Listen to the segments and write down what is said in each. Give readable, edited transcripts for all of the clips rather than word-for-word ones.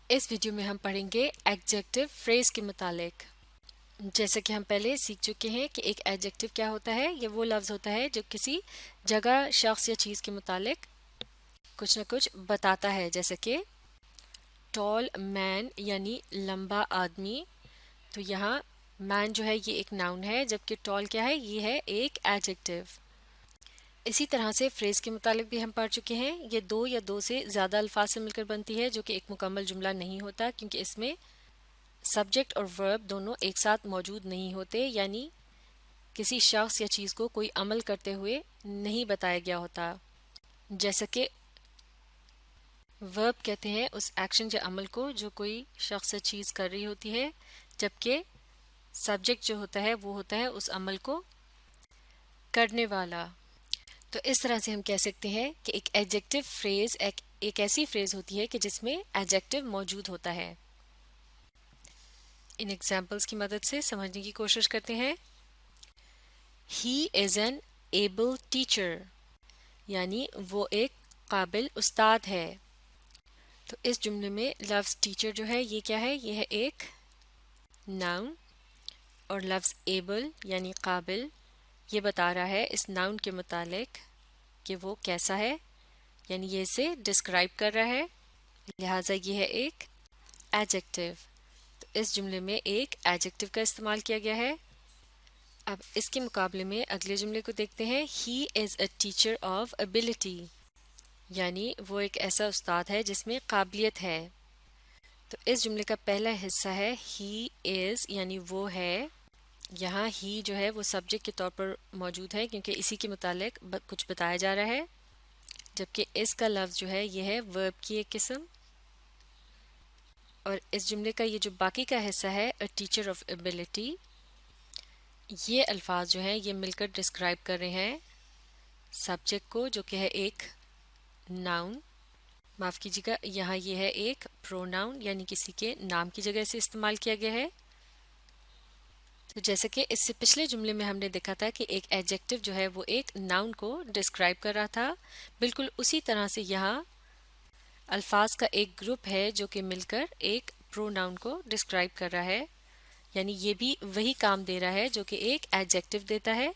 इस वीडियो में हम पढ़ेंगे एडजेक्टिव फ्रेज के मुतालिक। जैसे कि हम पहले सीख चुके हैं कि एक एडजेक्टिव क्या होता है। ये वो लफ्ज़ होता है जो किसी जगह, शख्स या चीज़ के मुतालिक कुछ न कुछ बताता है। जैसे कि टॉल मैन यानी लंबा आदमी। तो यहाँ मैन जो है ये एक नाउन है, जबकि टॉल क्या है, ये है एक एडजेक्टिव। इसी तरह से फ्रेज के मुतालिक भी हम पढ़ चुके हैं। ये दो या दो से ज़्यादा अल्फाज से मिलकर बनती है, जो कि एक मुकम्मल जुमला नहीं होता, क्योंकि इसमें सब्जेक्ट और वर्ब दोनों एक साथ मौजूद नहीं होते, यानी किसी शख्स या चीज़ को कोई अमल करते हुए नहीं बताया गया होता। जैसे कि वर्ब कहते हैं उस एक्शन या अमल को जो कोई शख्स या चीज़ कर रही होती है, जबकि सब्जेक्ट जो होता है वो होता है उस अमल को करने वाला। तो इस तरह से हम कह सकते हैं कि एक एडजेक्टिव फ्रेज एक ऐसी फ्रेज होती है कि जिसमें एडजेक्टिव मौजूद होता है। इन एग्जाम्पल्स की मदद से समझने की कोशिश करते हैं। He is an able teacher, यानी वो एक काबिल उस्ताद है। तो इस जुमले में लफ्ज़ टीचर जो है ये क्या है, ये है एक नाउन, और लफ्ज़ एबल यानी काबिल ये बता रहा है इस नाउन के मुतालिक कि वो कैसा है, यानी ये इसे डिस्क्राइब कर रहा है, लिहाजा ये है एक एडजेक्टिव। तो इस जुमले में एक एडजेक्टिव का इस्तेमाल किया गया है। अब इसके मुकाबले में अगले जुमले को देखते हैं। He is a teacher of ability, यानी वो एक ऐसा उस्ताद है जिसमें काबिलियत है। तो इस जुमले का पहला हिस्सा है ही इज़, यानी वो है। यहाँ ही जो है वो सब्जेक्ट के तौर पर मौजूद है, क्योंकि इसी के मुतालिक कुछ बताया जा रहा है, जबकि इसका लफ्ज़ जो है ये है वर्ब की एक किस्म। और इस जुमले का ये जो बाकी का हिस्सा है अ टीचर ऑफ एबिलिटी, ये अल्फाज जो हैं ये मिलकर डिस्क्राइब कर रहे हैं सब्जेक्ट को, जो कि है एक नाउन। माफ़ कीजिएगा, यहाँ ये है एक प्रोनाउन, यानी किसी के नाम की जगह से इस्तेमाल किया गया है। तो जैसे कि इससे पिछले जुमले में हमने देखा था कि एक एडजेक्टिव जो है वो एक नाउन को डिस्क्राइब कर रहा था, बिल्कुल उसी तरह से यहाँ अल्फाज का एक ग्रुप है जो कि मिलकर एक प्रोनाउन को डिस्क्राइब कर रहा है, यानी ये भी वही काम दे रहा है जो कि एक एडजेक्टिव देता है।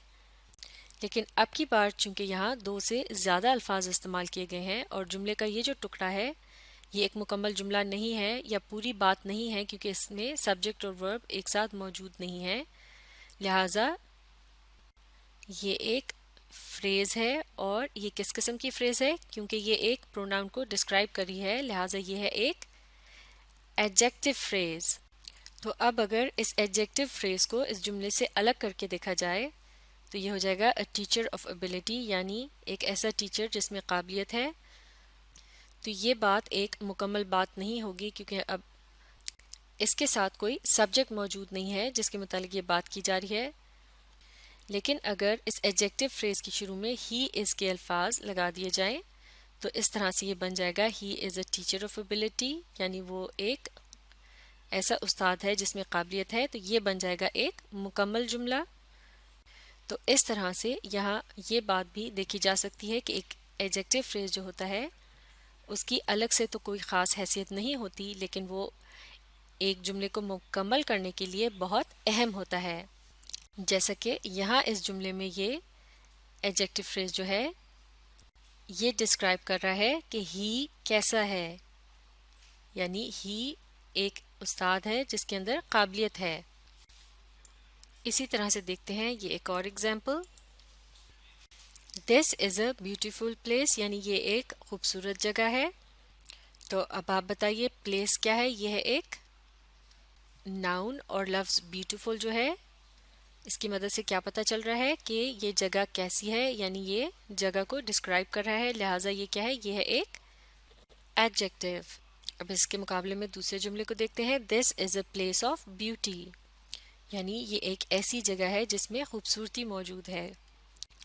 लेकिन अब की बार चूंकि यहाँ दो से ज़्यादा अल्फाज इस्तेमाल किए गए हैं और जुमले का ये जो टुकड़ा है ये एक मुकम्मल जुमला नहीं है या पूरी बात नहीं है, क्योंकि इसमें सब्जेक्ट और वर्ब एक साथ मौजूद नहीं है, लिहाजा ये एक फ्रेज है। और ये किस किस्म की फ्रेज है, क्योंकि ये एक प्रोनाउन को डिस्क्राइब करी है, लिहाजा ये है एक एडजेक्टिव फ्रेज। तो अब अगर इस एडजेक्टिव फ्रेज को इस जुमले से अलग करके देखा जाए तो ये हो जाएगा अ टीचर ऑफ एबिलिटी, यानी एक ऐसा टीचर जिसमें काबिलियत है। तो ये बात एक मुकम्मल बात नहीं होगी, क्योंकि अब इसके साथ कोई सब्जेक्ट मौजूद नहीं है जिसके मुतालिक ये बात की जा रही है। लेकिन अगर इस एडजेक्टिव फ्रेज की शुरू में ही इज़ के अल्फाज लगा दिए जाएं तो इस तरह से ये बन जाएगा he is a teacher of ability, यानी वो एक ऐसा उस्ताद है जिसमें काबिलियत है। तो ये बन जाएगा एक मुकम्मल जुमला। तो इस तरह से यहाँ ये बात भी देखी जा सकती है कि एक एडजेक्टिव फ्रेज जो होता है उसकी अलग से तो कोई ख़ास हैसियत नहीं होती, लेकिन वो एक जुमले को मुकम्मल करने के लिए बहुत अहम होता है। जैसा कि यहाँ इस जुमले में ये एडजेक्टिव फ्रेज जो है ये डिस्क्राइब कर रहा है कि ही कैसा है, यानी ही एक उस्ताद है जिसके अंदर काबिलियत है। इसी तरह से देखते हैं ये एक और example. This is a beautiful place, यानी ये एक खूबसूरत जगह है। तो अब आप बताइए प्लेस क्या है, ये है एक नाउन, और लफ्ज़ ब्यूटीफुल जो है इसकी मदद से क्या पता चल रहा है कि ये जगह कैसी है, यानी ये जगह को डिस्क्राइब कर रहा है, लिहाजा ये क्या है, ये है एक एडजेक्टिव। अब इसके मुकाबले में दूसरे जुमले को देखते हैं। This is a place of beauty, यानी ये एक ऐसी जगह है जिसमें खूबसूरती मौजूद है।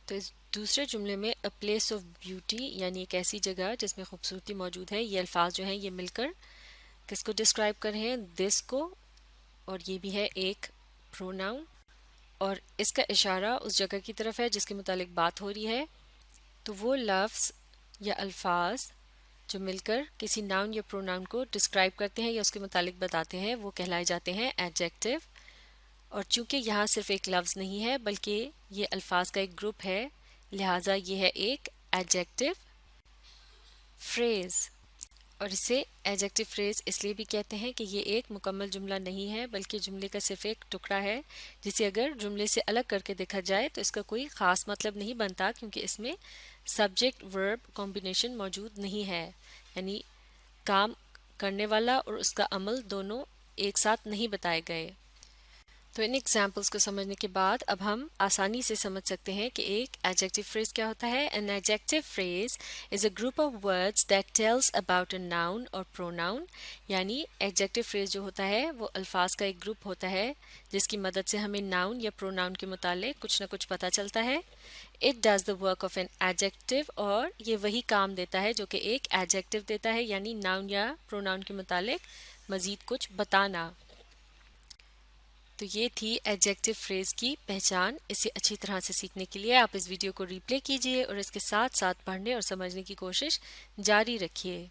तो इस दूसरे जुमले में अ प्लेस ऑफ ब्यूटी, यानी एक ऐसी जगह जिसमें खूबसूरती मौजूद है, ये अल्फाज जो हैं ये मिलकर किसको डिस्क्राइब कर रहे हैं, दिस को, और ये भी है एक प्रोनाउन, और इसका इशारा उस जगह की तरफ है जिसके मुतालिक बात हो रही है। तो वो लफ्ज़ या अल्फाज جو مل کر کسی ناؤن یا پروناؤن کو ڈسکرائب کرتے ہیں یا اس کے متعلق بتاتے ہیں وہ کہلائے جاتے ہیں ایڈجیکٹو. اور چونکہ یہاں صرف ایک لفظ نہیں ہے بلکہ یہ الفاظ کا ایک گروپ ہے لہٰذا یہ ہے ایک ایڈجیکٹو فریز. اور اسے ایڈجیکٹو فریز اس لیے بھی کہتے ہیں کہ یہ ایک مکمل جملہ نہیں ہے بلکہ جملے کا صرف ایک ٹکڑا ہے جسے اگر جملے سے الگ کر کے دیکھا جائے تو اس کا کوئی خاص مطلب نہیں بنتا کیونکہ اس میں سبجیکٹ ورب کمبینیشن موجود نہیں ہے، یعنی کام کرنے والا اور اس کا عمل دونوں ایک ساتھ نہیں بتائے گئے. تو ان ایگزامپلس کو سمجھنے کے بعد اب ہم آسانی سے سمجھ سکتے ہیں کہ ایک ایڈجیکٹو فریز کیا ہوتا ہے. An adjective phrase is a group of words that tells about a noun or pronoun. یعنی ایڈجیکٹو فریز جو ہوتا ہے وہ الفاظ کا ایک گروپ ہوتا ہے جس کی مدد سے ہمیں ناؤن یا پروناؤن کے متعلق کچھ نہ کچھ پتہ چلتا ہے. It does the work of an adjective اور یہ وہی کام دیتا ہے جو کہ ایک ایڈجیکٹو دیتا ہے یعنی ناؤن یا پروناؤن کے متعلق مزید کچھ بتانا. تو یہ تھی ایڈجیکٹو فریز کی پہچان. اسے اچھی طرح سے سیکھنے کے لیے آپ اس ویڈیو کو ری پلے کیجئے اور اس کے ساتھ ساتھ پڑھنے اور سمجھنے کی کوشش جاری رکھیے.